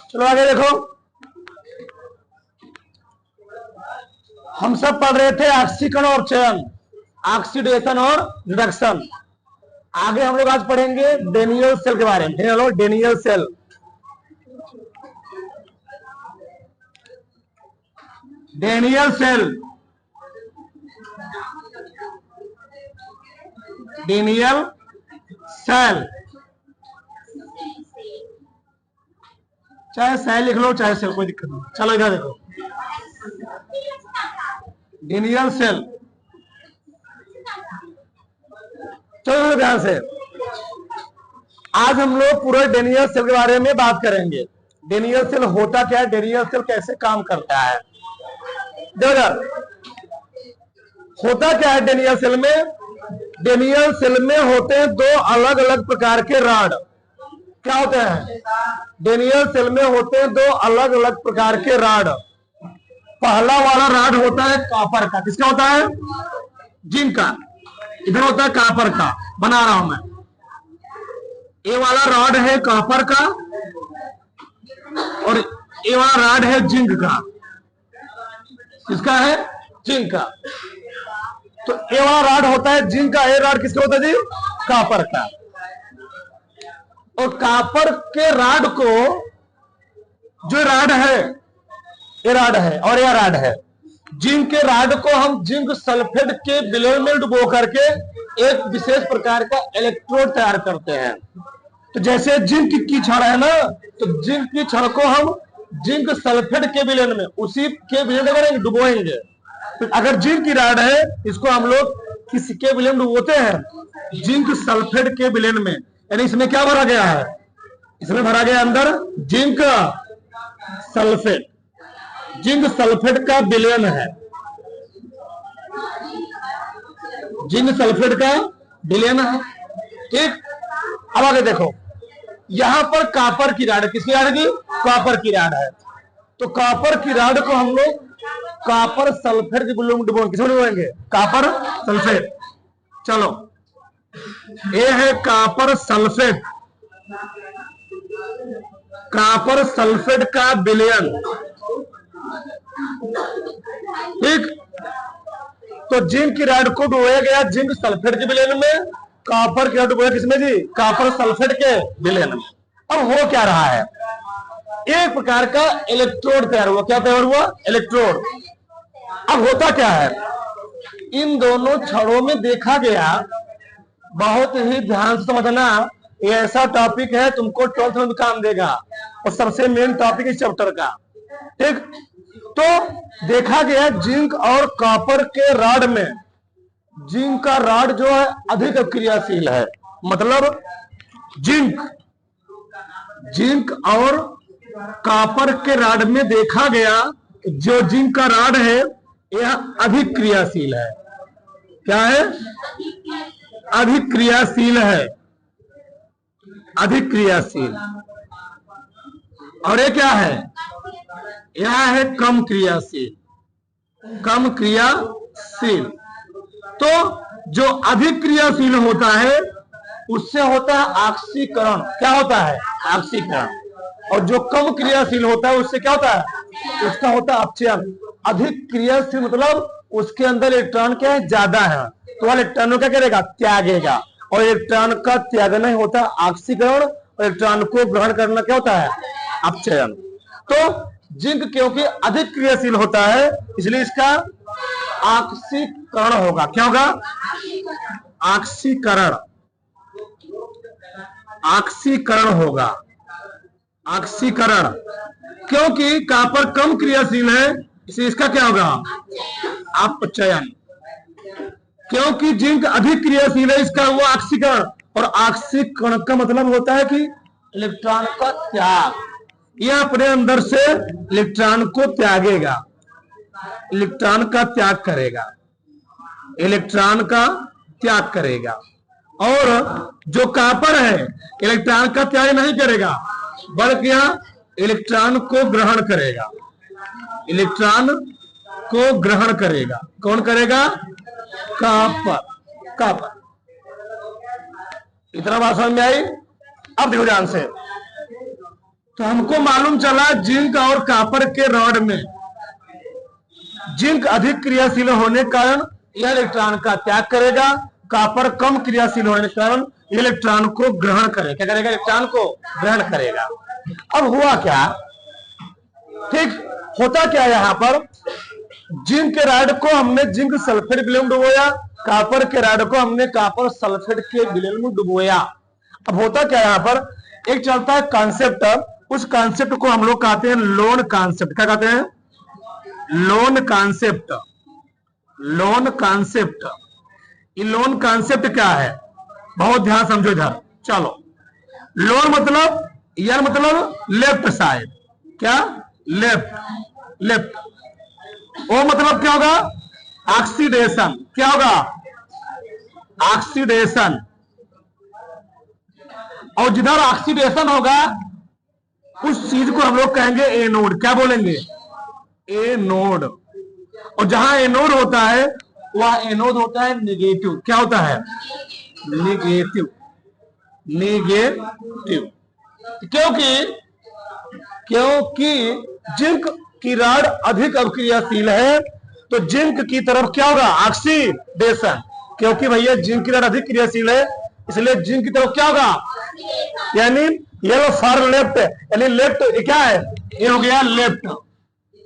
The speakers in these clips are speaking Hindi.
चलो आगे देखो, हम सब पढ़ रहे थे ऑक्सीकरण और चयन, ऑक्सीडेशन और रिडक्शन। आगे हम लोग आज पढ़ेंगे डेनियल सेल के बारे में। Hello, Daniell cell. Daniell cell, Daniell cell, चाहे सेल लिख लो चाहे सेल, कोई दिक्कत नहीं। चलो इधर देखो, डेनियल सेल। चलो ध्यान से, आज हम लोग पूरे डेनियल सेल के बारे में बात करेंगे। डेनियल सेल होता क्या है, डेनियल सेल कैसे काम करता है। देखो होता क्या है डेनियल सेल में। डेनियल सेल में होते हैं दो अलग अलग प्रकार के रॉड। क्या होते हैं डेनियल सेल में, होते हैं दो अलग अलग प्रकार के रॉड। पहला वाला रॉड होता है कॉपर का। किसका होता है? जिंक का। इधर होता है कॉपर का, बना रहा हूं मैं। ये वाला रॉड है कॉपर का और ये वाला रॉड है जिंक का। किसका है? जिंक का। तो ये वाला रॉड होता है जिंक का, ये रॉड किसका होता है जी? कॉपर का। और कॉपर के रॉड को, जो रॉड है, ये रॉड है और यह रॉड है। जिंक के रॉड को हम जिंक सल्फेट के विलयन में डुबो करके एक विशेष प्रकार का इलेक्ट्रोड तैयार करते हैं। तो जैसे जिंक की छड़ है ना, तो जिंक की छड़ को हम जिंक सल्फेट के विलयन में, उसी के विलयन में करेंगे, डुबोएंगे। तो अगर जिंक की रॉड है, इसको हम लोग किसके विलयन में डुबोते हैं? जिंक सल्फेट के विलयन में। यानी इसमें क्या भरा गया है? इसमें भरा गया अंदर जिंक सल्फेट। जिंक सल्फेट का विलयन है, जिंक सल्फेट का विलयन है। ठीक, अब आगे देखो, यहां पर कॉपर की रॉड, किसकी रॉड की? कॉपर की रॉड है। तो कॉपर की रॉड को हम लोग कॉपर सल्फेट के विलयन में डुबोएंगे। किसमें डुबोएंगे? Copper sulphate. चलो, ये है कॉपर सल्फेट, कॉपर सल्फेट का विलयन। ठीक, तो जिंक की रॉड को डुबोया गया जिंक सल्फेट के विलयन में, कॉपर की रॉड डुबोया किसमें जी? कॉपर सल्फेट के विलयन में। अब हो क्या रहा है? एक प्रकार का इलेक्ट्रोड तैयार हुआ। क्या तैयार हुआ? इलेक्ट्रोड। अब होता क्या है, इन दोनों छड़ों में देखा गया, बहुत ही ध्यान से समझना, ये ऐसा टॉपिक है तुमको 12th में भी काम देगा और सबसे मेन टॉपिक इस चैप्टर का। ठीक, तो देखा गया जिंक और कॉपर के रॉड में, जिंक का रॉड जो है अधिक क्रियाशील है। मतलब जिंक और कॉपर के रॉड में देखा गया जो जिंक का रॉड है यह अधिक क्रियाशील है। क्या है? अधिक क्रियाशील है, अधिक क्रियाशील। और ये क्या है? यह है कम क्रियाशील, कम क्रियाशील। तो जो अधिक क्रियाशील होता है उससे होता है ऑक्सीकरण। क्या होता है? ऑक्सीकरण। और जो कम क्रियाशील होता है उससे क्या होता है? उसका होता है अपचयन। अधिक क्रियाशील मतलब उसके अंदर इलेक्ट्रॉन क्या है? ज्यादा है, तो वह इलेक्ट्रॉन को क्या करेगा? त्यागेगा। और इलेक्ट्रॉन का त्यागना ही होता है ऑक्सीकरण, और इलेक्ट्रॉन को ग्रहण करना क्या होता है? अपचयन। तो जिंक क्योंकि अधिक क्रियाशील होता है इसलिए इसका ऑक्सीकरण होगा। क्या होगा? ऑक्सीकरण, ऑक्सीकरण होगा, ऑक्सीकरण। क्योंकि कॉपर कम क्रियाशील है इसलिए इसका क्या होगा? अपचयन। क्योंकि जिंक अधिक क्रियाशील है इसका हुआ ऑक्सीकरण। और ऑक्सीकरण का मतलब होता है कि इलेक्ट्रॉन का त्याग। यह अपने अंदर से इलेक्ट्रॉन को त्यागेगा, इलेक्ट्रॉन का त्याग करेगा, इलेक्ट्रॉन का त्याग करेगा। और जो कॉपर है इलेक्ट्रॉन का त्याग नहीं करेगा बल्कि यह इलेक्ट्रॉन को ग्रहण करेगा, इलेक्ट्रॉन को ग्रहण करेगा। कौन करेगा? Copper, copper. इतना बात समझ में आई? अब देखो ध्यान से, तो हमको मालूम चला जिंक और कॉपर के रॉड में जिंक अधिक क्रियाशील होने के कारण यह इलेक्ट्रॉन का त्याग करेगा, कॉपर कम क्रियाशील होने के कारण इलेक्ट्रॉन को ग्रहण करेगा। क्या करेगा? इलेक्ट्रॉन को ग्रहण करेगा। अब हुआ क्या, ठीक होता क्या, यहां पर जिंक के रॉड को हमने जिंक सल्फेट विलयन में डुबोया, कॉपर के रॉड को हमने कॉपर सल्फेट के विलयन में डुबोया। अब होता क्या यहां पर, एक चलता है कॉन्सेप्ट, उस कॉन्सेप्ट को हम लोग कहते हैं लोन कॉन्सेप्ट। क्या कहते हैं? Loan concept. लोन कॉन्सेप्ट, ये लोन कॉन्सेप्ट क्या है, बहुत ध्यान समझो इधर। चलो, लोन मतलब, यार मतलब लेफ्ट साइड। क्या? लेफ्ट। लेफ्ट। ओ मतलब क्या होगा? ऑक्सीडेशन। क्या होगा? ऑक्सीडेशन। और जिधर ऑक्सीडेशन होगा उस चीज को हम लोग कहेंगे एनोड। क्या बोलेंगे? एनोड। और जहां एनोड होता है वह एनोड होता है नेगेटिव। क्या होता है? नेगेटिव। नेगेटिव। क्योंकि जिंक की रॉड अधिक अवक्रियाशील है तो जिंक की तरफ क्या होगा? ऑक्सीडेशन। क्योंकि भैया जिंक की रॉड अधिक क्रियाशील है इसलिए जिंक की तरफ क्या होगा? यानी ये फॉर लेफ्ट, यानी लेफ्ट क्या है? ये हो गया लेफ्ट,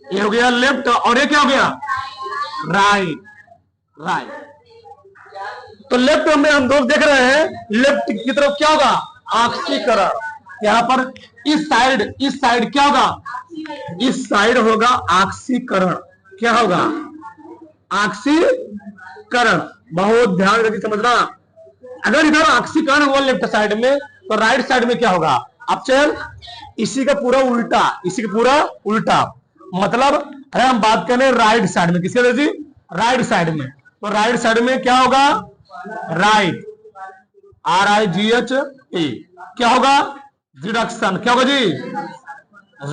ये हो गया लेफ्ट, और ये क्या हो गया? राइट। राइट। तो लेफ्ट में हम दोस्त देख रहे हैं, लेफ्ट की तरफ क्या होगा? ऑक्सीकरण। यहां पर इस साइड क्या होगा? इस साइड होगा ऑक्सीकरण। क्या होगा? ऑक्सीकरण। बहुत ध्यान रखिए समझना। अगर इधर ऑक्सीकरण हुआ लेफ्ट साइड में तो राइट साइड में क्या होगा? अब चल इसी का पूरा उल्टा, इसी का पूरा उल्टा। मतलब अरे हम बात करें राइट साइड में, किसके जी? राइट साइड में। तो राइट साइड में क्या होगा? राइट। RIGHT। क्या होगा? रिडक्शन। क्या होगा जी?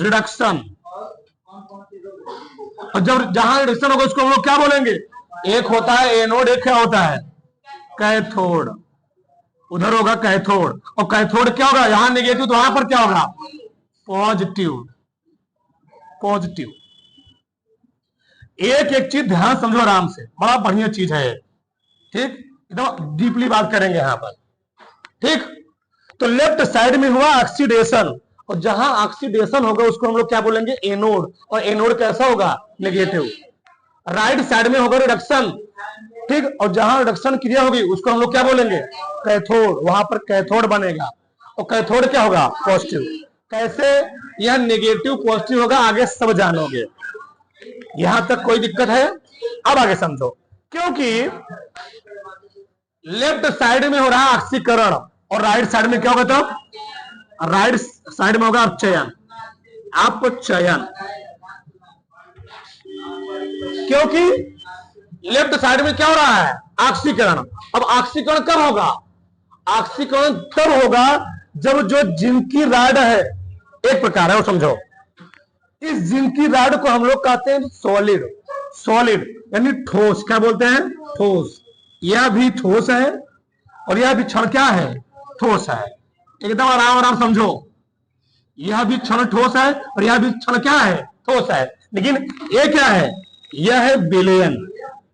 रिडक्शन। और जब जहां रिडक्शन होगा उसको हम लोग क्या बोलेंगे? एक होता है एनोड, एक क्या होता है? कैथोड। उधर होगा कैथोड। और कैथोड क्या होगा? यहां नेगेटिव तो वहां पर क्या होगा? पॉजिटिव। पॉजिटिव। एक एक चीज ध्यान समझो आराम से, बड़ा बढ़िया चीज है। ठीक, एकदम डीपली बात करेंगे यहां पर। ठीक, तो लेफ्ट साइड में हुआ ऑक्सीडेशन, और जहां ऑक्सीडेशन होगा उसको हम लोग क्या बोलेंगे? एनोड। और एनोड कैसा होगा? नेगेटिव। राइट साइड में होगा रिडक्शन। ठीक, और जहां रिडक्शन क्रिया होगी उसको हम लोग क्या बोलेंगे? कैथोड। वहां पर कैथोड बनेगा। और कैथोड क्या होगा? पॉजिटिव। कैसे? यह नेगेटिव पॉजिटिव होगा, आगे सब जानोगे। यहां तक कोई दिक्कत है? अब आगे समझो। क्योंकि लेफ्ट साइड में हो रहा है ऑक्सीकरण और राइट साइड में क्या होगा? तब राइट साइड में होगा अपचयन। अपचयन। क्योंकि लेफ्ट साइड में क्या हो रहा है? ऑक्सीकरण। अब ऑक्सीकरण कब होगा? ऑक्सीकरण तब होगा जब जो जिंक की रॉड है, एक प्रकार है वो समझो, इस जिंक की रॉड को हम लोग कहते हैं सॉलिड। सॉलिड यानी ठोस। क्या बोलते हैं? ठोस। यह भी ठोस है और यह भी क्षण क्या है? ठोस है। एकदम आराम आराम समझो। यह भी क्षण ठोस है और यह भी क्षण क्या है? ठोस है। लेकिन ये क्या है? यह है विलयन।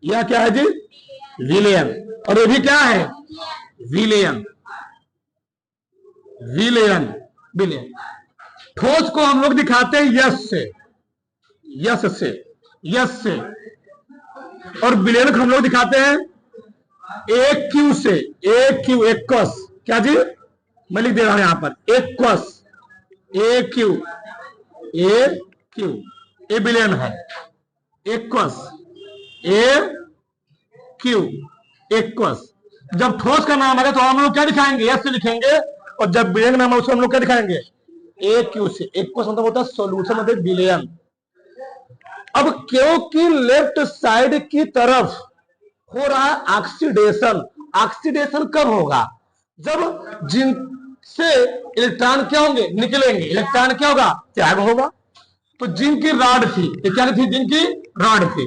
यह क्या है जी? विलयन। और ये भी क्या है? विलयन। विलयन। विलयन। ठोस को हम लोग दिखाते हैं यस से, यस से, यस से। और विलयन को हम लोग दिखाते हैं एक क्यू से। एक क्यू, एक्वस। क्या जी? मैं लिख दे रहा हूं यहां पर एक्वस। ए क्यू, ए क्यू, ए विलयन है। एक्वस, ए क्यू, एक्वस। जब ठोस का नाम आएगा तो हम लोग क्या दिखाएंगे? एस से लिखेंगे। और जब विलयन नाम है उसको हम लोग क्या दिखाएंगे? ए क्यू से। एक्वस मतलब होता है सॉल्यूशन, मतलब विलयन। अब क्योंकि लेफ्ट साइड की तरफ हो रहा है ऑक्सीडेशन। ऑक्सीडेशन कब होगा? जब जिंक से इलेक्ट्रॉन क्या होंगे? निकलेंगे। इलेक्ट्रॉन क्या होगा? त्याग होगा। तो जिंक की रॉड थी, ये क्या थी? जिंक की रॉड थी।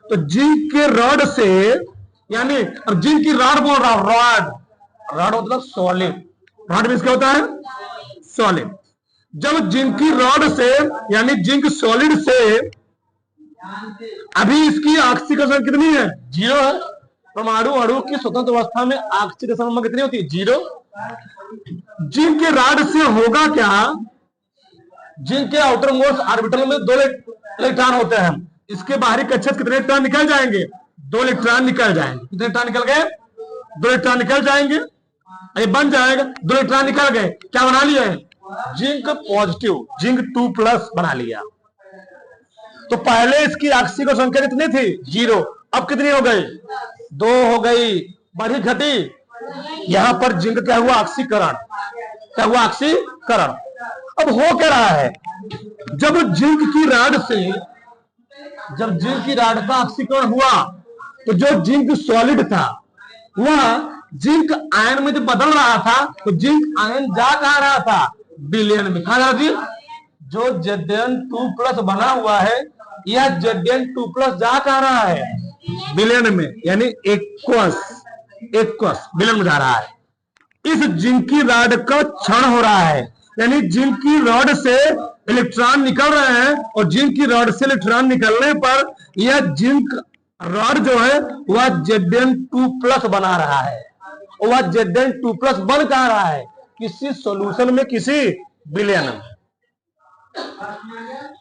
तो जिंक के रॉड से, यानी अब जिंक की रॉड बोल रहा हूं, रॉड। रॉड मतलब सॉलिड। रॉड मीन्स क्या होता है? सॉलिड। जब जिंक की रॉड से यानी जिंक सॉलिड से अभी इसकी ऑक्सीकरण कितनी है? 0 है। परमाणु अणु की स्वतंत्र अवस्था में ऑक्सीकरण कितनी होती है? 0। जिंक के रॉड से होगा क्या? जिंक के आउटर मोस्ट ऑर्बिटल में 2 इलेक्ट्रॉन होते हैं। इसके बाहरी कक्षा से कितने इलेक्ट्रॉन निकल जाएंगे? 2 इलेक्ट्रॉन निकल जाएंगे। कितने इलेक्ट्रॉन निकल गए? 2 इलेक्ट्रॉन निकल जाएंगे। ये बन जाएगा 2 इलेक्ट्रॉन निकल गए, क्या बना लिया है? जिंक पॉजिटिव, जिंक 2+ बना लिया। तो पहले इसकी ऑक्सीकरण संख्या कितनी थी? 0। अब कितनी हो गई? 2 हो गई। बढ़ी घटी? यहां पर जिंक क्या हुआ? ऑक्सीकरण। क्या हुआ? ऑक्सीकरण। अब हो क्या रहा है? जब जिंक की रॉड से, जब जिंक की रॉड का ऑक्सीकरण हुआ तो जो जिंक सॉलिड था वह जिंक आयन में जब बदल रहा था तो जिंक आयन जा कहां रहा था? विलयन में। कहां जा रहा थी? जो Zn2+ बना हुआ है यह Zn2+ जा कहां रहा है? विलयन में, यानी एक्वस विलयन में जा रहा है। इस जिंक की रॉड का क्षरण हो रहा है, यानी जिंक की रॉड से इलेक्ट्रॉन निकल रहे हैं और जिंक की रॉड से इलेक्ट्रॉन निकलने पर यह जिंक रॉड जो है वह Zn2+ बना रहा है। वह Zn2+ बन कहां रहा है? किसी सॉल्यूशन में, किसी विलयन में।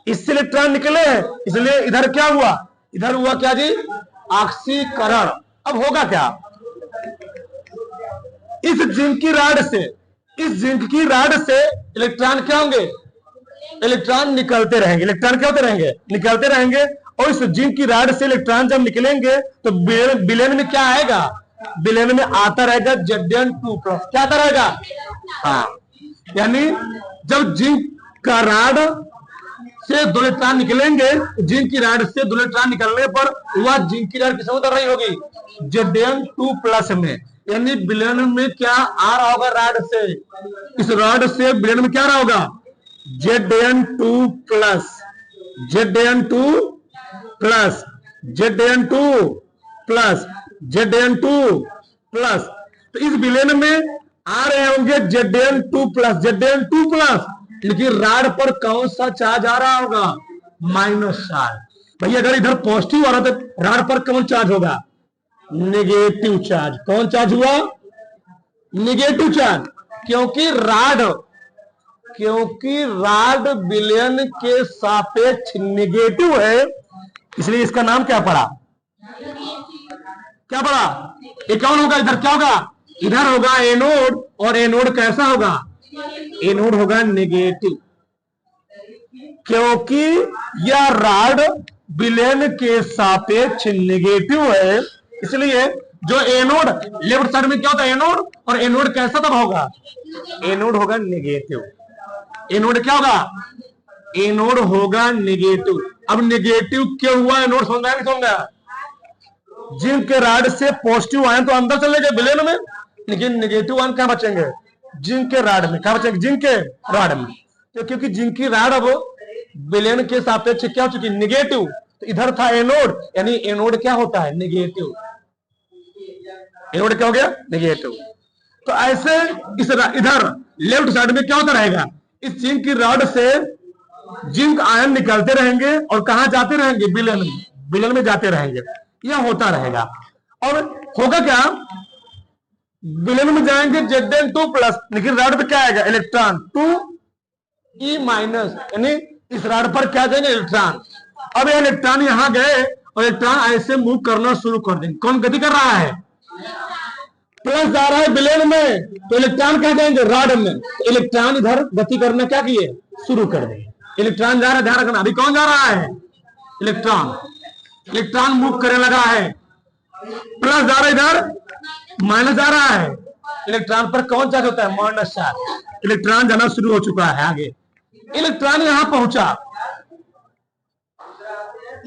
इससे इलेक्ट्रॉन निकले हैं, इसलिए इधर क्या हुआ? इधर हुआ क्या जी? ऑक्सीकरण। अब होगा क्या? इस जिंक की रॉड से, इस जिंक की रॉड से इलेक्ट्रॉन क्या होंगे? इलेक्ट्रॉन निकलते रहेंगे। इलेक्ट्रॉन क्या होते रहेंगे? निकलते रहेंगे। और इस जिंक की रॉड से इलेक्ट्रॉन जब निकलेंगे तो विलयन में क्या आएगा? विलयन में आता रहेगा Zn2+। क्या आता रहेगा? हाँ, यानी जब जिंक का रॉड से 2 इलेक्ट्रॉन निकलेंगे, जिंक की रॉड से 2 इलेक्ट्रॉन निकलने पर वह जिंक की रॉड किसमें उतर रही होगी? Zn2+ में। यानी विलयन में क्या आ रहा होगा? रॉड से, इस रॉड से विलयन में क्या आ रहा होगा? Zn2+, Zn2+, Zn2+, Zn2+। तो इस विलयन में आ रहे होंगे Zn2+, लेकिन रॉड पर कौन सा चार्ज आ रहा होगा? Minus charge. भैया अगर इधर पॉजिटिव आ रहा तो रॉड पर कौन चार्ज होगा? Negative charge. कौन चार्ज हुआ? Negative charge. क्योंकि रॉड विलयन के सापेक्ष नेगेटिव है, इसलिए इसका नाम क्या पड़ा? क्या पड़ा? ये कौन होगा? इधर क्या होगा? इधर होगा एनोड। और एनोड कैसा होगा? एनोड होगा नेगेटिव, क्योंकि यह रॉड विलयन के सापेक्ष नेगेटिव है। इसलिए जो एनोड लेफ्ट साइड में क्या होता है? एनोड। और एनोड कैसा तब होगा? एनोड होगा नेगेटिव। एनोड क्या होगा? एनोड होगा नेगेटिव। अब नेगेटिव क्यों हुआ? एनोड समझ में नहीं समझ में? जिंक के रॉड से पॉजिटिव आयन तो अंदर चले गए विलयन में, लेकिन नेगेटिव आयन कहां बचेंगे? जिंक के रॉड में। कहां बचेंगे? जिंक के रॉड में। तो क्योंकि जिंक की रॉड अब विलयन के सापेक्ष क्या हो चुकी? नेगेटिव। तो इधर था एनोड, यानी एनोड क्या होता है? नेगेटिव। एनोड क्या हो गया? नेगेटिव। तो ऐसे इस इधर लेफ्ट साइड में क्या होता रहेगा? इस जिंक की रॉड से जिंक आयन निकलते रहेंगे और कहां जाते रहेंगे? विलयन में। विलयन में जाते रहेंगे। यह होता रहेगा। और होगा क्या? विलयन में जाएंगे Zn2+, लेकिन रॉड पे क्या आएगा? इलेक्ट्रॉन 2e-, यानी इस रॉड पर क्या देंगे? इलेक्ट्रॉन। अब ये इलेक्ट्रॉन यहां गए और इलेक्ट्रॉन ऐसे मूव करना शुरू कर देंगे। कौन गति कर रहा है? प्लस जा रहा है विलयन में, तो इलेक्ट्रॉन क्या जाएंगे? रॉड में। तो इलेक्ट्रॉन इधर गति करना क्या किए? शुरू कर देंगे। इलेक्ट्रॉन जा रहा है, ध्यान रखना। अभी कौन जा रहा है? इलेक्ट्रॉन। इलेक्ट्रॉन मूव करने लगा है। प्लस जा रहा है, इधर माइनस जा रहा है। इलेक्ट्रॉन पर कौन चार्ज होता है? Minus charge. इलेक्ट्रॉन जाना शुरू हो चुका है आगे। इलेक्ट्रॉन यहां पहुंचा।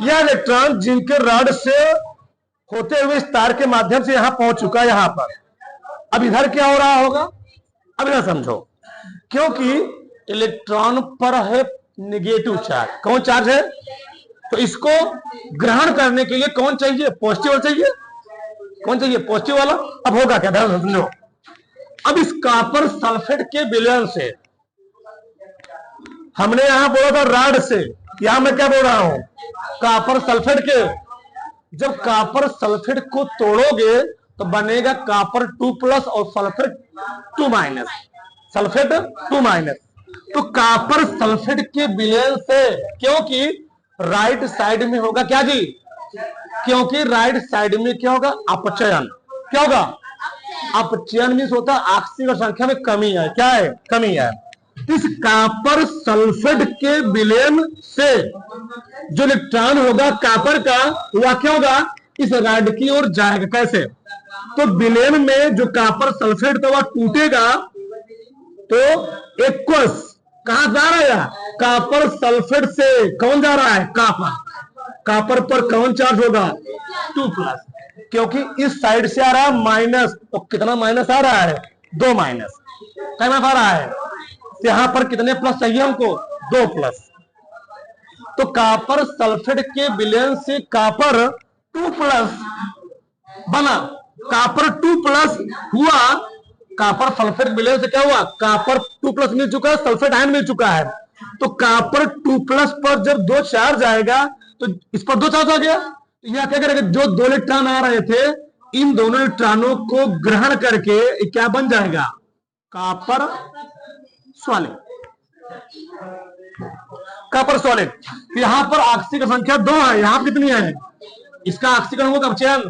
यह इलेक्ट्रॉन जिंक के रॉड से होते हुए इस तार के माध्यम से यहां पहुंच चुका है। यहां पर अब इधर क्या हो रहा होगा? अब इधर समझो, क्योंकि इलेक्ट्रॉन पर है नेगेटिव चार्ज। कौन चार्ज है? तो इसको ग्रहण करने के लिए कौन चाहिए? पॉजिटिव चाहिए। कौन चाहिए? पॉजिटिव वाला। अब होगा क्या? ध्यान समझो। अब इस कॉपर सल्फेट के विलयन से हमने यहां बोला था राड से, यहां मैं क्या बोल रहा हूं, कॉपर सल्फेट के। जब कॉपर सल्फेट को तोड़ोगे तो बनेगा कॉपर 2+ और सल्फेट 2-, सल्फेट 2-। तो कॉपर सल्फेट के विलयन से, क्योंकि राइट साइड में होगा क्या जी, क्योंकि राइट साइड में क्या होगा, अपचयन। क्या होगा, अपचयन मीन्स होता है ऑक्सीजन संख्या में कमी है। क्या है, कमी है। इस कॉपर सल्फेट के विलयन से जो इलेक्ट्रॉन होगा कॉपर का, वह क्या होगा, इस रॉड की ओर जाएगा। कैसे, तो विलयन में जो कॉपर सल्फेट था वह टूटेगा, तो एक्वस कहां जा रहा है, कॉपर सल्फेट से कौन जा रहा है, कॉपर। कॉपर पर कौन चार्ज होगा, 2+, क्योंकि इस साइड से आ रहा है माइनस, तो कितना माइनस आ रहा है, 2 माइनस। क्या आ रहा है, यहां पर कितने प्लस चाहिए हमको, 2+। तो कॉपर सल्फेट के विलयन से कॉपर 2+ बना, कॉपर 2+ हुआ। कॉपर सल्फेट विलयन से क्या हुआ, कॉपर 2+ मिल चुका है, सल्फेट आयन मिल चुका है। तो कॉपर 2+ पर जब 2 चार्ज आएगा तो इस पर 2 चार्ज आ गया। यह क्या करेगा, जो 2 इलेक्ट्रॉन आ रहे थे, इन दोनों इलेक्ट्रॉनों को ग्रहण करके क्या बन जाएगा, कॉपर सॉलिड। Copper solid. यहां पर ऑक्सीजन संख्या 2 है, यहां पर कितनी है, इसका ऑक्सीजन हुआ अपचयन,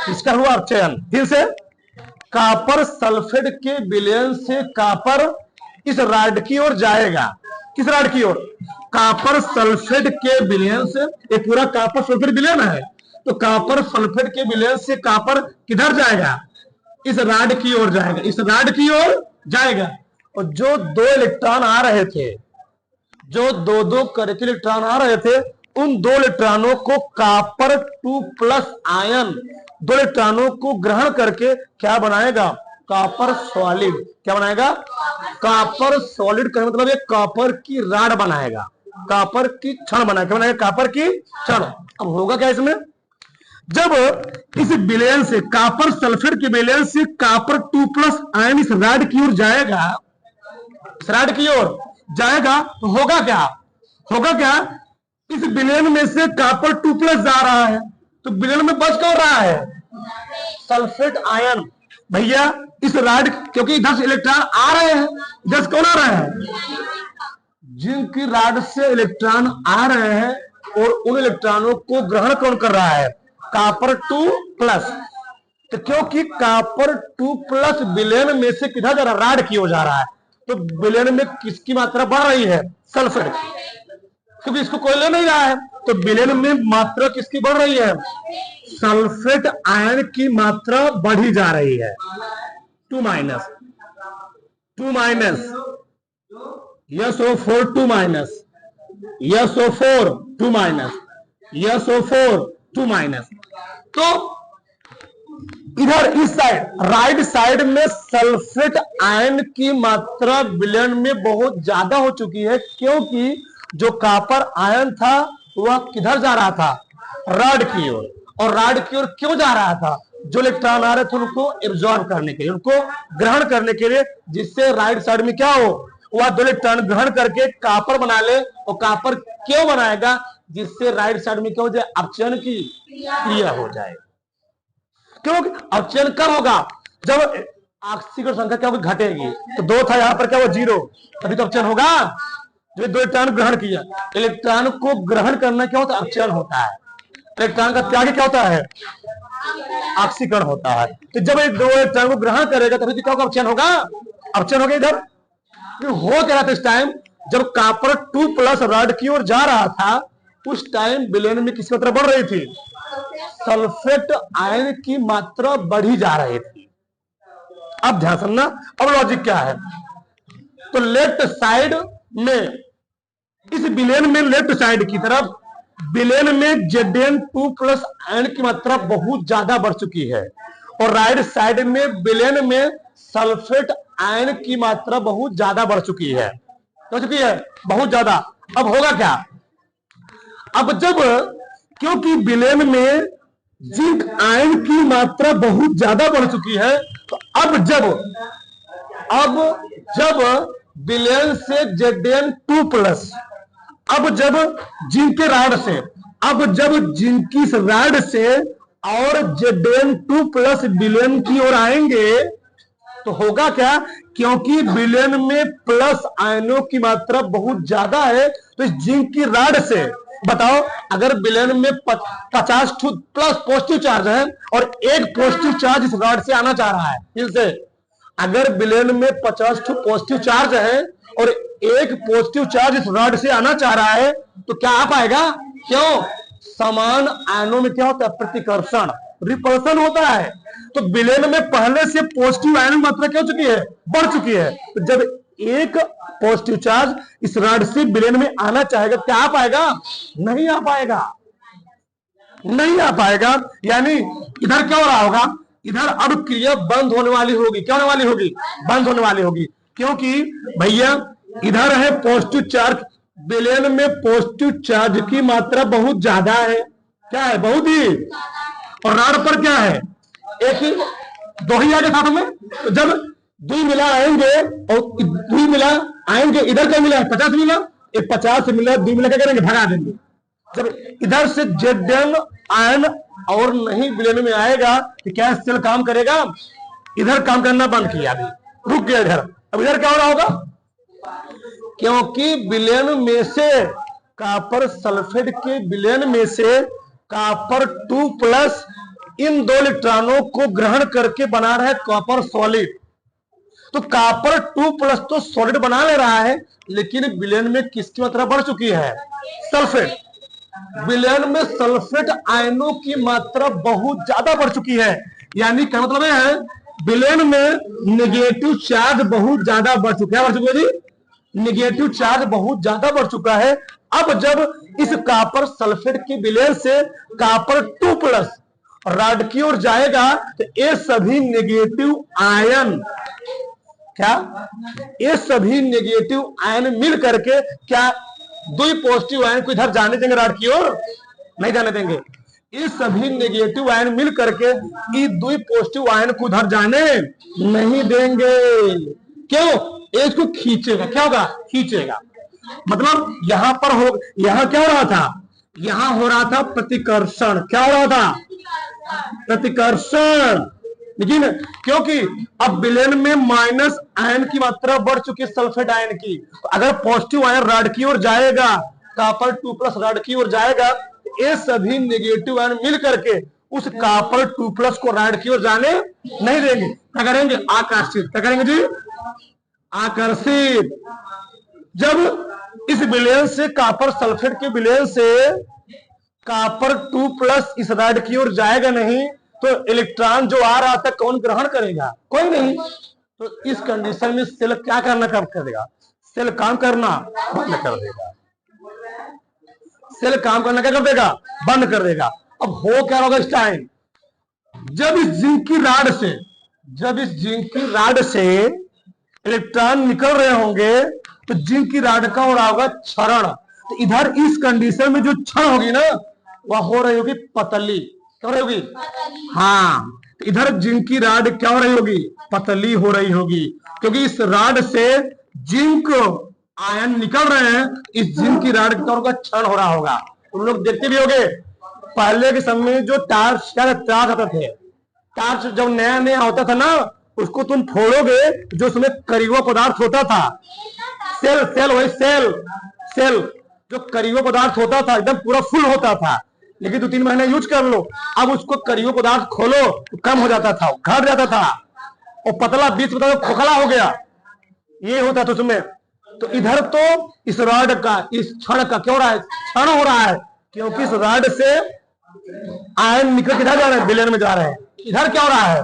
इसका हुआ अपचयन। फिर से कॉपर सल्फेट के विलयन से कॉपर इस रॉड की ओर जाएगा। किस रॉड की ओर, कॉपर सल्फेट के विलयन से, एक पूरा कॉपर सल्फेट विलयन है, तो कॉपर सल्फेट के विलयन से कॉपर किधर जाएगा, इस रॉड की ओर जाएगा, इस रॉड की ओर जाएगा। और जो 2 इलेक्ट्रॉन आ रहे थे, जो 2-2 करके इलेक्ट्रॉन आ रहे थे, उन 2 इलेक्ट्रॉनों को कॉपर 2+ आयन 2 इलेक्ट्रॉनों को ग्रहण करके क्या बनाएगा, कॉपर सॉलिड। क्या बनाएगा, कॉपर सॉलिड का मतलब ये कॉपर की राड बनाएगा, कॉपर की छड़ बनाएगा। बनाएगा कॉपर की छड़। अब होगा क्या इसमें, जब इस विलयन से कॉपर सल्फेट के विलयन से कॉपर 2+ आयन इस राड की ओर जाएगा, इस राड की ओर जाएगा, तो होगा क्या, होगा क्या, इस विलयन में से कॉपर 2+ जा रहा है, तो विलयन में बच कौन रहा है, सल्फेट आयन। भैया इस रॉड, क्योंकि इधर से इलेक्ट्रॉन आ रहे हैं, इधर से कौन आ रहे हैं, जिनकी रॉड से इलेक्ट्रॉन आ रहे हैं, और उन इलेक्ट्रॉनों को ग्रहण कौन कर रहा है, कॉपर 2+। तो क्योंकि कॉपर 2+ विलयन में से किधर जा रहा है, रॉड की ओर जा रहा है, तो विलयन में किसकी मात्रा बढ़ रही है, सल्फेट, क्योंकि इसको कोई ले नहीं रहा है, तो विलयन में मात्रा किसकी बढ़ रही है, सल्फेट आयन की मात्रा बढ़ी जा रही है। 2-, 2-, SO4 2-, SO4 2-, SO4 2-। तो इधर इस साइड राइट साइड में सल्फेट आयन की मात्रा विलयन में बहुत ज्यादा हो चुकी है, क्योंकि जो कॉपर आयन था वह किधर जा रहा था, रॉड की ओर। और रॉड की ओर क्यों जा रहा था, जो इलेक्ट्रॉन आ रहे थे उनको एब्जॉर्ब करने के लिए, उनको ग्रहण करने के लिए, जिससे राइट साइड में क्या हो, वह 2 इलेक्ट्रॉन ग्रहण करके कॉपर बना ले। और कॉपर क्यों बनाएगा, जिससे राइट साइड में क्या हो जाए, अपचयन की क्रिया हो जाए। क्योंकि अपचयन कब होगा, जब ऑक्सीजन संख्या क्या होगी, घटेगी। तो 2 था, यहां पर क्या हुआ, 0, तभी तो अपचयन होगा। जो 2 इलेक्ट्रॉन ग्रहण किया, इलेक्ट्रॉन को ग्रहण करना क्या होता है, अपचयन होता है। इलेक्ट्रॉन का त्याग क्या होता है, ऑक्सीकरण होता है। तो जब 2 इलेक्ट्रॉन को ग्रहण करेगा तभी तो क्या होगा, अपचयन होगा, अपचयन होगा। इधर हो क्या रहा था, इस टाइम जब कॉपर 2+ रॉड की ओर जा रहा था, उस टाइम विलयन में किसकी मात्रा बढ़ रही थी, सल्फेट आयन की मात्रा बढ़ी जा रही थी। अब ध्यान सुनना, अब लॉजिक क्या है, तो लेफ्ट साइड में, इस विलयन में लेफ्ट साइड की तरफ विलयन में Zn2+ आयन की मात्रा बहुत ज्यादा बढ़ चुकी है, और राइट साइड में विलयन में सल्फेट आयन की मात्रा बहुत ज्यादा बढ़ चुकी है, बहुत ज्यादा। अब होगा क्या, अब जब, क्योंकि विलयन में जिंक आयन की मात्रा बहुत ज्यादा बढ़ चुकी है, तो अब जब विलेन से Zn2+। अब जब जिंक के राड से, अब जब जिंक की राड से और Zn2+ विलेन की ओर आएंगे तो होगा क्या, क्योंकि विलेन में प्लस आयनों की मात्रा बहुत ज्यादा है, तो इस जिंक की राड से बताओ, अगर विलेन में 50 प्लस पॉजिटिव चार्ज है और एक पॉजिटिव चार्ज इस राड से आना चाह रहा है, फिर से अगर विलेन में 50 पॉजिटिव चार्ज है और एक पॉजिटिव चार्ज इस रॉड से आना चाह रहा है तो क्या आ पाएगा? क्यों? समान आयनों में क्या होता है? प्रतिकर्षण, रिपल्सन होता है। तो विलेन में पहले से पॉजिटिव आयन की मात्रा क्या हो चुकी है? बढ़ चुकी है। तो जब एक पॉजिटिव चार्ज इस रॉड से विलेन में आना चाहेगा, क्या आ पाएगा? नहीं आ पाएगा, नहीं आ पाएगा। यानी इधर क्या हो रहा होगा? इधर अब क्रिया बंद होने वाली होगी। क्या होने वाली होगी? बंद होने वाली होगी, क्योंकि भैया इधर है पॉजिटिव चार्ज, विलेन में पॉजिटिव चार्ज की मात्रा बहुत ज्यादा है। क्या है? बहुत ही। और रॉड पर क्या है? एक ही, दो ही आगे साथ में। तो जब दुई मिला आएंगे और दुई मिला आएंगे, इधर क्या मिला? 50 मिला, एक 50 मिला, दुई मिला क्या करेंगे? भगा देंगे। जब इधर से Zn आयन और नहीं विलेन में आएगा तो क्या सेल काम करेगा? इधर काम करना बंद किया, अभी रुक गया इधर। अब इधर क्या हो रहा होगा? क्योंकि विलेन में से कॉपर सल्फेट के विलेन में से कॉपर 2+ इन 2 इलेक्ट्रॉनों को ग्रहण करके बना रहा है कॉपर सॉलिड। तो कॉपर 2+ तो सॉलिड बना ले रहा है, लेकिन विलेन में किसकी मात्रा बढ़ चुकी है? सल्फेट। विलेन में सल्फेट आयनों की मात्रा बहुत ज्यादा बढ़ चुकी है। यानी क्या मतलब है? विलेन में नेगेटिव चार्ज बहुत ज्यादा बढ़ चुका है। बढ़ चुका है जी, नेगेटिव चार्ज बहुत ज्यादा बढ़ चुका है। अब जब इस कॉपर सल्फेट के विलेन से कॉपर 2+ रॉड की ओर जाएगा तो ये सभी नेगेटिव आयन, क्या ये सभी नेगेटिव आयन मिल करके क्या दो पॉजिटिव आयन को इधर जाने देंगे? रॉड की ओर नहीं जाने देंगे। ये सभी नेगेटिव आयन मिल करके ये दो पॉजिटिव आयन को उधर जाने नहीं देंगे। क्यों? इसको खींचेगा। क्या होगा? खींचेगा। मतलब यहां पर हो, यहां क्या हो रहा था? यहां हो रहा था प्रतिकर्षण। क्या हो रहा था? प्रतिकर्षण। लेकिन क्योंकि अब विलेन में माइनस आयन की मात्रा बढ़ चुकी है सल्फेट आयन की, तो अगर पॉजिटिव आयन रॉड की ओर जाएगा, कॉपर 2+ रॉड की ओर जाएगा, तो ये सभी नेगेटिव आयन मिल करके उस कॉपर 2+ को रॉड की ओर जाने नहीं देंगे। क्या करेंगे? आकर्षित। क्या करेंगे जी? आकर्षित। जब इस विलेन से कॉपर सल्फेट के विलेन से कॉपर 2+ इस रॉड की ओर जाएगा नहीं, तो इलेक्ट्रॉन जो आ रहा था कौन ग्रहण करेगा? कोई नहीं। तो इस कंडीशन में सेल क्या करना कब करेगा? सेल काम करना बंद कर देगा। सेल काम करना क्या कर देगा? बंद कर देगा। अब हो क्या होगा इस टाइम? जब इस जिंक की राड से, जब इस जिंक की राड से इलेक्ट्रॉन निकल रहे होंगे तो जिंक की राड का हो रहा होगा क्षरण। तो इधर इस कंडीशन में जो क्षरण होगी ना, वह हो रही होगी पतली। क्या हो रही होगी? हाँ, तो इधर जिंक की राड क्या हो रही होगी? पतली हो रही होगी, क्योंकि इस राड से जिंक आयन निकल रहे हैं। इस जिंक की राड का होगा क्षरण हो रहा होगा। तुम लोग देखते भी होगे पहले के समय में जो टार्च, क्या टार्च आते थे, टार्च जब नया नया होता था ना, उसको तुम फोड़ोगे, जो उसमें करीबा पदार्थ होता था, सेल, सेल वही सेल, सेल जो करीबा पदार्थ होता था एकदम पूरा फुल होता था। लेकिन 2-3 महीने यूज कर लो, अब उसको करीबा पदार्थ खोलो तो कम हो जाता था, घट जाता था, और पतला बीच में खोखला हो गया, ये होता था उसमें। तो इधर तो इस रॉड का, इस क्षण का क्या हो रहा है? क्षण हो रहा है, क्योंकि इस रॉड से आयन निकल किधर जा रहे हैं? विलेन में जा रहे हैं। इधर क्या हो रहा है?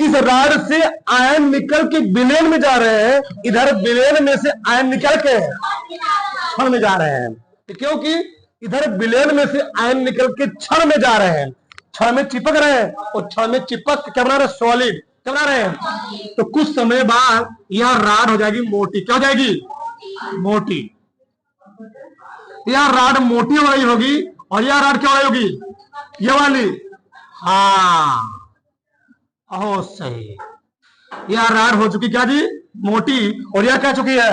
इस रॉड से आयन निकल के विलेन में जा रहे हैं, इधर विलेन में से आयन निकल के क्षण में जा रहे हैं। क्योंकि इधर विलेन में से आयन निकल के क्षण में जा रहे हैं, क्षण में चिपक रहे हैं, और क्षण में चिपक क्या बना रहे हैं? सॉलिड। क्या बना रहे हैं? तो कुछ समय बाद यह राड हो जाएगी मोटी। क्या हो जाएगी? मोटी। यह राड मोटी हो रही होगी, और यह राड क्या हो रही होगी? ये वाली। हाँ, सही। यह राड हो चुकी क्या जी? मोटी और यह क्या चुकी है,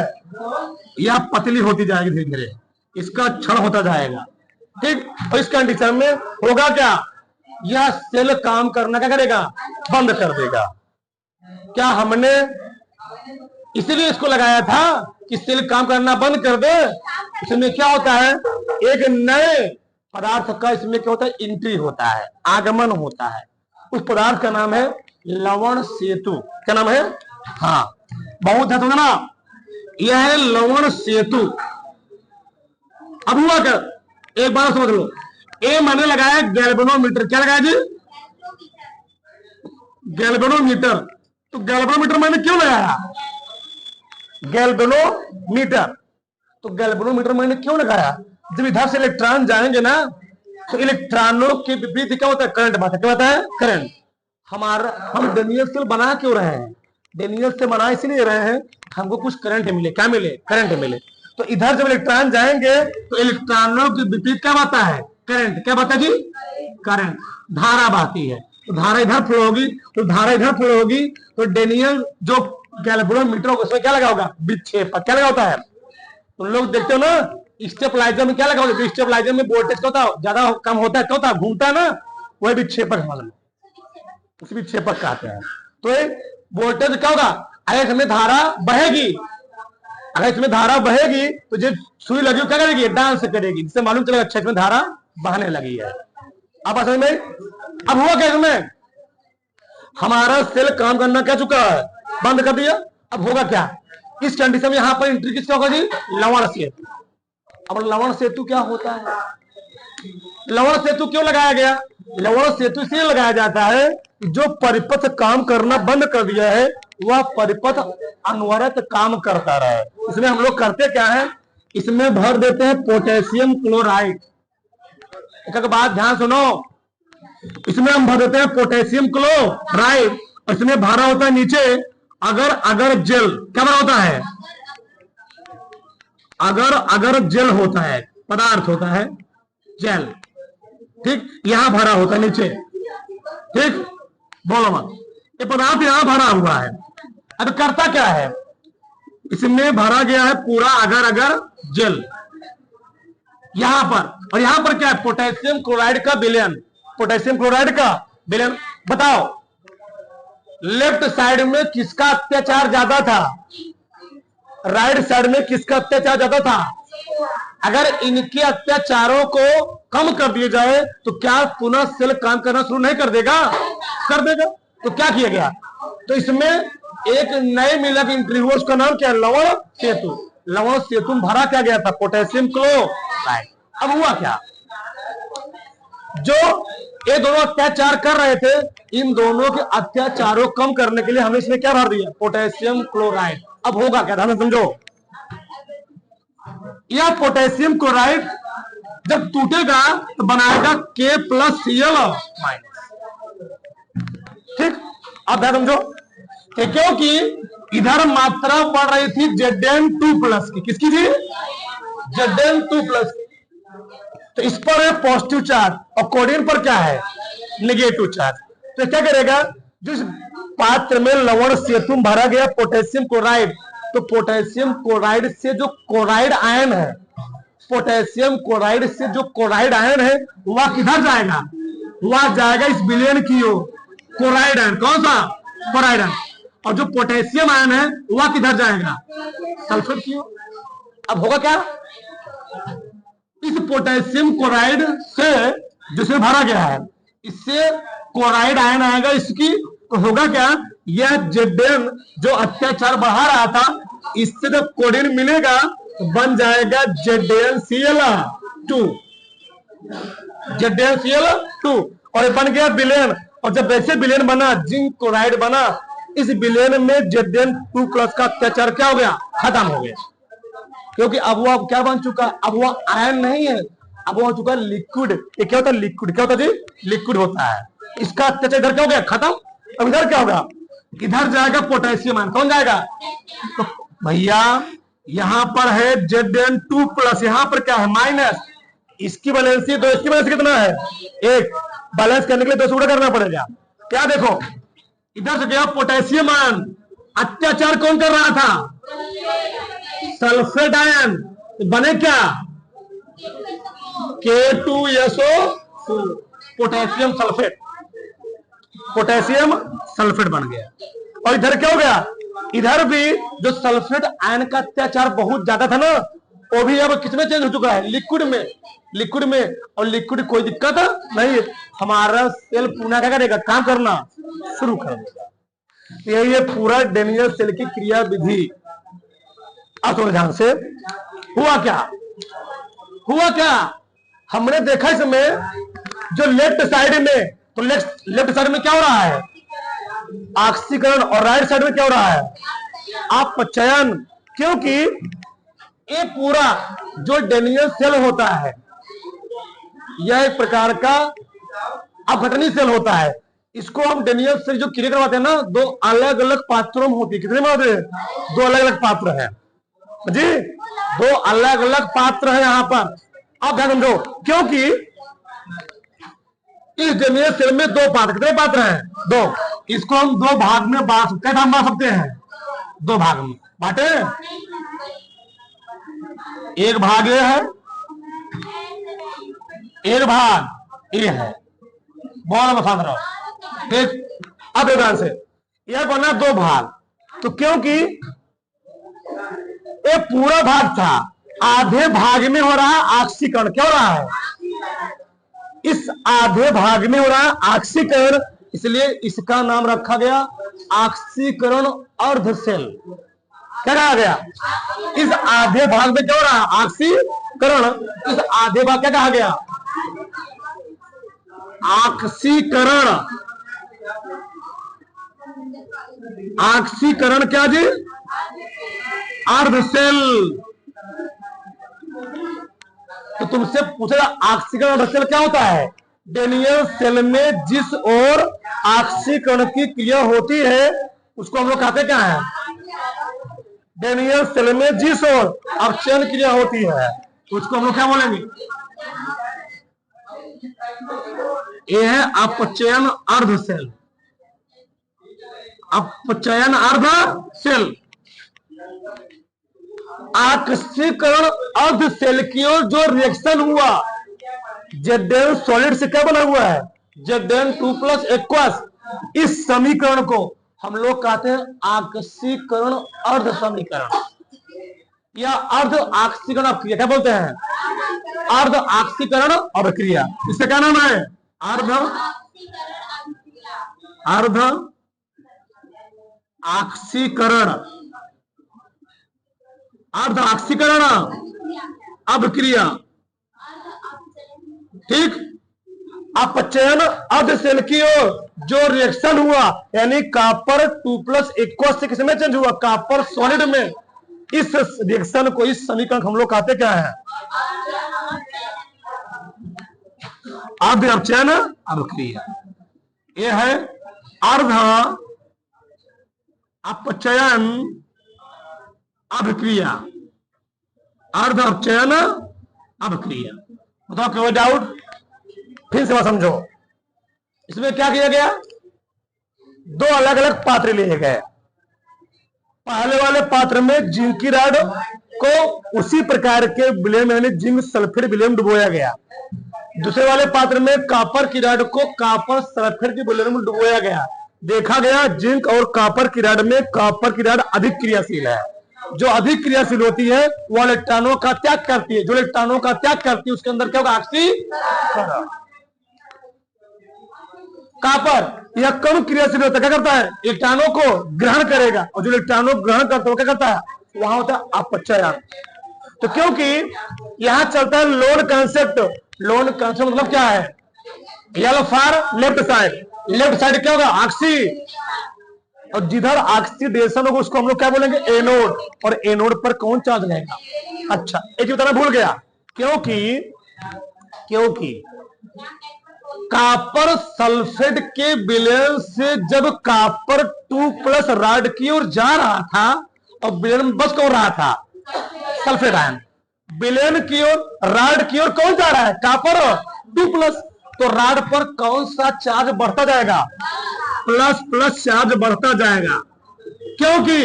यह पतली होती जाएगी धीरे धीरे, इसका क्षण होता जाएगा। ठीक, और इस कंडीशन में होगा क्या, यह सेल काम करना क्या करेगा, बंद कर देगा। क्या हमने इसीलिए इसको लगाया था कि सेल काम करना बंद कर दे। इसमें क्या होता है, एक नए पदार्थ का इसमें क्या होता है, एंट्री होता है, आगमन होता है। उस पदार्थ का नाम है लवण सेतु। क्या नाम है, हाँ बहुत है तो ना, यह है लवण सेतु। अब हुआ क्या, एक बार समझ लो, ए मैंने लगाया गैल्वेनोमीटर। क्या लगाया जी, गैल्वेनोमीटर। तो गैल्वेनोमीटर मैंने क्यों लगाया, गैल्वेनोमीटर, तो गैल्वेनोमीटर मैंने क्यों लगाया, जब इधर से इलेक्ट्रॉन जाएंगे ना तो इलेक्ट्रॉनों के विपरीत क्या होता है, करंट बनता है। क्या होता है, करंट। हम डेनियल सेल बना क्यों रहे हैं, डेनियल से बना इसलिए रहे हैं हमको कुछ करंट मिले। क्या मिले, करंट मिले। तो इधर जब इलेक्ट्रॉन जाएंगे तो इलेक्ट्रॉनों के विपरीत क्या बहता है, करंट। क्या बहता है जी, करंट, धारा बहती है। तो धारा इधर फ्लो होगी, तो धारा इधर फ्लो होगी, तो डेनियल जो गैल्वेनोमीटर होगा उसमें क्या लगा होगा, विक्षेपक। क्या लगा होता है, तुम लोग देखते हो ना स्टेबलाइजर में क्या लगा होता है, स्टेबलाइजर में वोल्टेज क्या होता है, ज्यादा कम होता है, क्या होता है, घूमता है ना, वही विक्षेपक मालूम, उसी विक्षेपक कहते हैं। तो वोल्टेज क्या होगा, अगर इसमें धारा बहेगी, अगर इसमें धारा बहेगी तो जो सुई लगी क्या करेगी, डांस करेगी, जिससे मालूम चलेगा अच्छा इसमें धारा बहने लगी है। अब समझ में, अब हुआ क्या, इसमें हमारा सेल काम करना क्या चुका है, बंद कर दिया। अब होगा क्या, इस कंडीशन में यहां पर एंट्री किसका होगा जी, लवण सेतु। अब लवण सेतु क्या होता है, लवण सेतु क्यों लगाया गया, लवण सेतु इसलिए लगाया जाता है जो परिपथ काम करना बंद कर दिया है वह परिपथ अनवरत काम करता रहे। इसमें हम लोग करते क्या है, इसमें भर देते हैं पोटेशियम क्लोराइड। एक बात ध्यान सुनो, इसमें हम भर देते हैं पोटेशियम क्लोराइड और इसमें भरा होता है नीचे अगर जेल। क्या भरा होता है, अगर जेल होता है, पदार्थ होता है जेल। ठीक, यहां भरा होता है नीचे। ठीक, बोलो मत, ये पदार्थ यहां भरा हुआ है। अब करता क्या है, इसमें भरा गया है पूरा अगर जेल यहां पर, और यहां पर क्या है, पोटेशियम क्लोराइड का विलयन, पोटेशियम क्लोराइड का विलयन। बताओ लेफ्ट साइड में किसका अत्याचार ज्यादा था, राइट साइड में किसका अत्याचार ज्यादा था। अगर इनके अत्याचारों को कम कर दिया जाए तो क्या पुनः सेल काम करना शुरू नहीं कर देगा, कर देगा। तो क्या किया गया, तो इसमें एक नए मिला की एंट्री हुआ, उसका नाम क्या है, लवण सेतु। लवण सेतु में भरा क्या गया था, पोटेशियम क्लोराइड। अब हुआ क्या, जो ये दोनों अत्याचार कर रहे थे, इन दोनों के अत्याचारों कम करने के लिए हमने इसमें क्या भर दिया, पोटेशियम क्लोराइड। अब होगा क्या, ध्यान समझो, यह पोटेशियम क्लोराइड जब टूटेगा तो बनाएगा K+Cl-। ठीक, अब ध्यान समझो, क्योंकि इधर मात्रा बढ़ रही थी Zn2+ की, किसकी जी, Zn2+ की। तो इस पर है पॉजिटिव चार्ज और कोडिन पर क्या है, नेगेटिव चार्ज। तो क्या करेगा, जिस पात्र में लवण सेतु भरा गया पोटेशियम क्लोराइड, तो पोटेशियम क्लोराइड से जो क्लोराइड आयन है, पोटेशियम क्लोराइड से जो क्लोराइड आयन है वह किधर जाएगा, वह जाएगा इस विलयन की ओर, क्लोराइड आयन। कौन सा, क्लोराइड आयन। और जो पोटेशियम आयन है वह किधर जाएगा, सल्फर की ओर। अब होगा क्या, इस पोटेशियम क्लोराइड से जिसे भरा गया है इससे क्लोराइड आयन आएगा इसकी, तो होगा क्या, यह Zn जो अत्याचार बढ़ा रहा था इससे जब कोडिन मिलेगा तो बन जाएगा ZnCl2, ZnCl2, और बन गया विलयन। और जब वैसे विलयन बना, जिंक क्लोराइड बना, इस विलयन में Zn2+ का अत्याचार क्या हो गया, खत्म हो गया। क्योंकि अब वो क्या बन चुका, अब वो आयन नहीं है, अब वो हो चुका लिक्विड। ये क्या होता है, लिक्विड। क्या होता है जी, लिक्विड होता है। इसका अत्याचार इधर क्या हो गया, खत्म। अब इधर क्या होगा, इधर जाएगा पोटेशियम आयन। कौन जाएगा, तो भैया यहां पर है Zn2+, यहां पर क्या है, माइनस। इसकी वैलेंसी दो, इसकी वैलेंसी कितना है, एक। बैलेंस करने के लिए 2 से गुणा करना पड़ेगा। क्या देखो, इधर से गया पोटेशियम आयन, अत्याचार कौन कर रहा था? Sulphate ion. बने क्या? K2SO4, potassium sulphate. Potassium sulphate बन गया। और इधर क्या हो गया? इधर भी जो सल्फेट आयन का अत्याचार बहुत ज्यादा था ना, वो भी अब किसमें चेंज हो चुका है? लिक्विड में। लिक्विड में, और लिक्विड कोई दिक्कत नहीं, हमारा सेल पुनः क्या करेगा? काम करना शुरू कर देगा। ये पूरा डेनियल सेल की क्रिया विधि। अब थोड़ा ध्यान से, हुआ क्या? हुआ क्या? हमने देखा इसमें जो लेफ्ट साइड में, तो लेफ्ट साइड में क्या हो रहा है? ऑक्सीकरण। और राइट साइड में क्या हो रहा है? अपचयन। क्योंकि ये पूरा जो डेनियल सेल होता है, यह एक प्रकार का अपघटनी सेल होता है। इसको हम डेनियल सेल जो क्रिया करवाते हैं ना, दो अलग अलग पात्रों में होती है। कितने में होते हैं? दो अलग अलग पात्र है जी, दो अलग अलग पात्र है यहां पर। आप ध्यान समझो, क्योंकि इस डेनियल सेल में दो पात्र, कितने पात्र हैं? दो। इसको हम दो भाग में बांट सकते हैं। दो भाग में बांटे। एक भाग ये है, एक भाग ये है। बहुत आसान रहो। एक, अब ध्यान से, यह बना दो भाग। तो क्योंकि ये पूरा भाग था, आधे भाग में हो रहा है ऑक्सीकरण। क्या हो रहा है? इस आधे भाग में हो रहा है ऑक्सीकरण, इसलिए इसका नाम रखा गया ऑक्सीकरण अर्ध सेल। क्या कहा गया? इस आधे भाग में क्या हो रहा है? ऑक्सीकरण। इस आधे भाग क्या कहा गया? ऑक्सीकरण। ऑक्सीकरण क्या जी? अर्ध सेल। तो तुमसे पूछेगा ऑक्सीकरण अर्ध सेल क्या होता है? डेनियल सेल में जिस ओर ऑक्सीकरण की क्रिया होती है उसको हम लोग कहते क्या है? डेनियल सेल में जिस ओर अपचयन क्रिया होती है उसको हम लोग क्या बोलेंगे? यह है अपचयन अर्ध सेल। अपचयन अर्ध सेल। ऑक्सीकरण अर्ध सेल की ओर जो रिएक्शन हुआ, Zn सॉलिड से क्या बना हुआ है? Zn2+ aqueous. इस समीकरण को हम लोग कहते हैं ऑक्सीकरण अर्ध समीकरण या अर्ध ऑक्सीकरण अभिक्रिया। क्या बोलते हैं? अर्ध ऑक्सीकरण अभिक्रिया। इसका क्या नाम है? अर्ध ऑक्सीकरण। अर्ध ऑक्सीकरण अभिक्रिया। ठीक। अपचयन अर्ध सेल की ओर जो रिएक्शन हुआ, यानी कॉपर 2+ एक्वस से किसमें चेंज हुआ? कॉपर सॉलिड में। इस रिएक्शन को, इस समीकरण हम लोग कहते क्या है? अर्ध अपचयन अभिक्रिया। यह है अर्ध अपचयन अभिक्रिया। अर्ध अपचयन अभिक्रिया। बताओ कोई डाउट? फिर से समझो। इसमें क्या किया गया? दो अलग अलग पात्र लिए गए। पहले वाले पात्र में जिंक की रॉड को उसी प्रकार के विलेम यानी जिंक सल्फेट विलेम डुबोया गया। दूसरे वाले पात्र में कॉपर की रॉड को कॉपर सल्फेट के विलेम में डुबोया गया। देखा गया जिंक और कॉपर की रॉड में कॉपर की रॉड अधिक क्रियाशील है। जो अधिक क्रियाशील होती है वो इलेक्ट्रॉनों का त्याग करती है। जो इलेक्ट्रॉनों का त्याग करती है उसके अंदर क्या होगा? ऑक्सीकरण। कॉपर यह कम क्रियाशील होता है, क्या करता है? इलेक्ट्रॉनों को ग्रहण करेगा, और जो इलेक्ट्रॉनों को ग्रहण करता है वो क्या करता है? वहां होता है अपचयन। तो क्योंकि यहां चलता है लोन कंसेप्ट। लोन कंसेप्ट मतलब क्या है? L for left side. Left side क्या होगा? ऑक्सी। और जिधर ऑक्सीडेशन होगा उसको हम लोग क्या बोलेंगे? एनोड। और एनोड पर कौन चार्ज रहेगा? अच्छा, एक बताना भूल गया। क्योंकि कॉपर सल्फेट के विलयन से जब कॉपर 2+ रॉड की ओर जा रहा था और विलयन बस कौन रहा था? Sulphate ion. विलयन की ओर, रॉड की ओर कौन जा रहा है? कॉपर 2+। तो रॉड पर कौन सा चार्ज बढ़ता जाएगा? प्लस चार्ज बढ़ता जाएगा। क्योंकि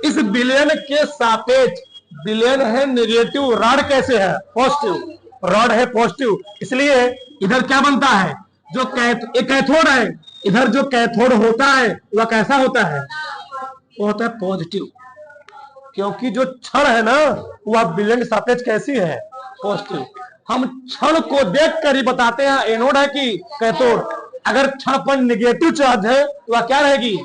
इस विलयन के सापेक्ष विलयन है नेगेटिव, रॉड कैसे है पॉजिटिव, रॉड है पॉजिटिव, इसलिए इधर क्या बनता है, जो एक कैथोड है, इधर जो कैथोड होता है वह कैसा होता है, वो होता है पॉजिटिव, क्योंकि जो क्षण है ना वह विलयन के सापेक्ष कैसी है, पॉजिटिव। हम क्षण को देखकर ही बताते हैं एनोड है कि कैथोड। अगर क्षण पर नेगेटिव चार्ज है तो वह क्या रहेगी,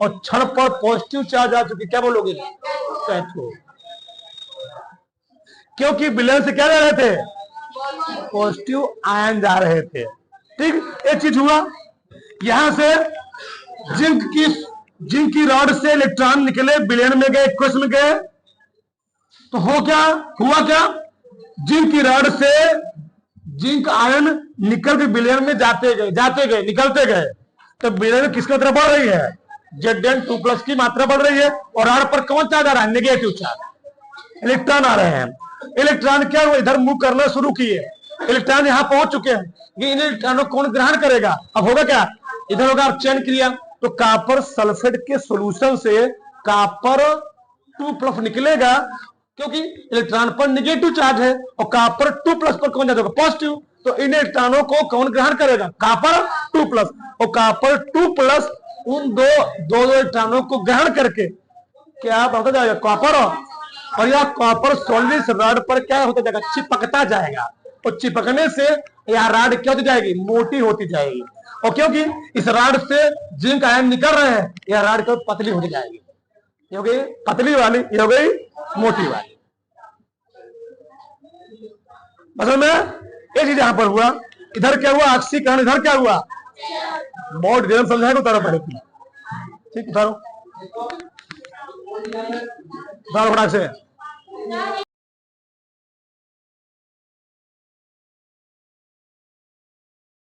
और क्षण पर पॉजिटिव चार्ज आ चुकी, क्या बोलोगे, कैथोड। क्योंकि विलयन से क्या जा रहे थे, पॉजिटिव आयन जा रहे थे। ठीक, एक चीज हुआ, यहां से जिंक की रॉड से इलेक्ट्रॉन निकले, विलयन में गए, एक्वस में गए, तो हुआ क्या, जिंक की रॉड से जिंक आयन निकल के विलयन में जाते गए निकलते गए, तो विलयन किसकी मात्रा बढ़ रही है, Zn2+ की मात्रा बढ़ रही है, और रॉड पर कौन चार्ज आ रहा है, नेगेटिव चार्ज, इलेक्ट्रॉन आ रहे हैं। इलेक्ट्रॉन क्या हुआ, इधर मूव करना शुरू किए, इलेक्ट्रॉन यहां पहुंच चुके हैं, ये इन इलेक्ट्रॉनों को कौन ग्रहण करेगा, अब होगा क्या, इधर होगा चयन क्रिया, तो कॉपर सल्फेट के सॉल्यूशन से कॉपर 2+ निकलेगा, क्योंकि इलेक्ट्रॉन पर नेगेटिव चार्ज है, और कॉपर 2+ पर कौन जाएगा, पॉजिटिव, तो इन इलेक्ट्रॉनों को कौन ग्रहण करेगा, कॉपर 2+, और कॉपर 2+ उन दो इलेक्ट्रॉनों को ग्रहण करके क्या होता जाएगा, कॉपर, और यह कॉपर सॉलिड रॉड पर क्या होता जाएगा, चिपकता जाएगा, और चिपकने से यह रॉड क्या होती जाएगी, मोटी होती जाएगी, और क्योंकि इस रॉड से जिंक आयन निकल रहे हैं, यह रॉड क्या पतली होती जाएगी, ये हो गई पतली वाली, ये हो गई मोटी वाली। असल में एक चीज यहां पर हुआ, इधर क्या हुआ ऑक्सीकरण, इधर क्या हुआ, बहुत डिटेल समझाएगा, उतारो पहले, ठीक, उतारो फटाक से।